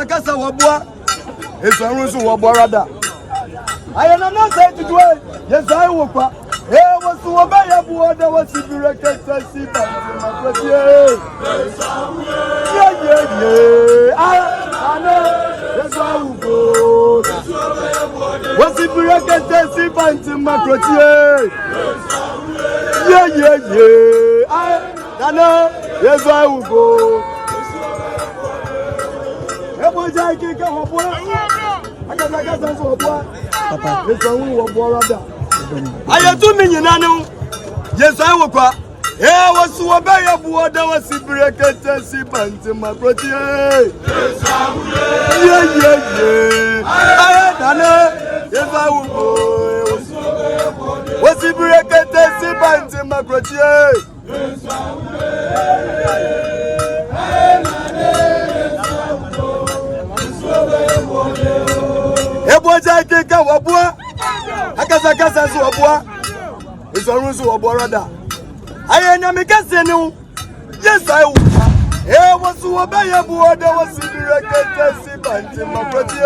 kasa wabua esu anrusu waborada ayana na say to do yes I wokwa was to obey a board that was directed to see by I know that's why we go. Was it directed to see by I know that's why we go. Papa, it's a war. I am 2 million. Yes, I will cry. Here was to obey a board that was separated to see pants in my protein. I know. Yes, I will go. Was separated to see pants in my protein. Eboja keka wabua akasa so wabua isonu so waborada ayenya mikase ni yes I was to obey a board that was directed to see banti maproti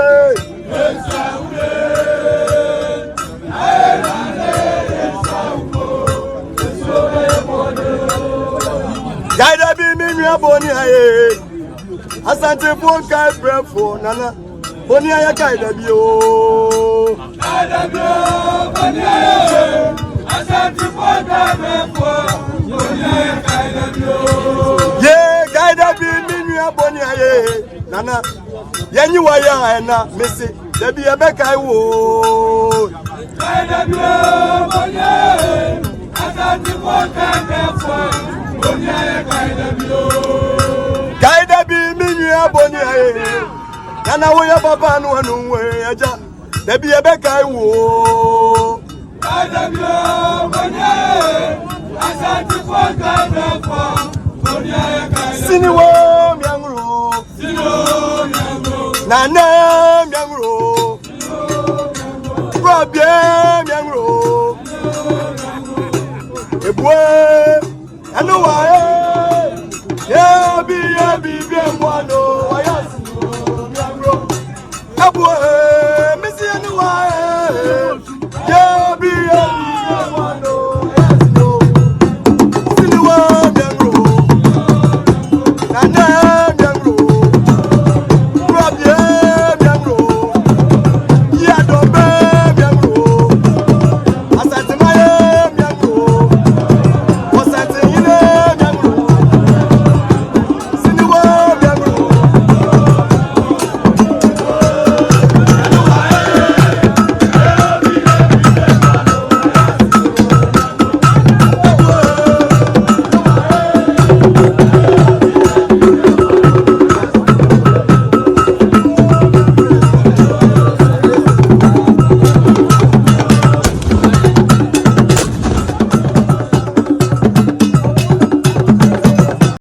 Gaida bi mi aboni aye asante fon kai brefo nana Boni aya kaida bi o boni aya asante for brefo boni aya kaida bi o ye kaida bi minua boni aya nana yenyi waya na mesi da bi ebe kai wo kaida bi boni aya asante for brefo boni aya kaida bi o kaida bi minua boni aya Nana we papa no anu we aja da bi ebe kai wo Adabio banya asante for kadafo bonya kai Siniwo miangro Nana miangro Robie miangro Ebwe anu wa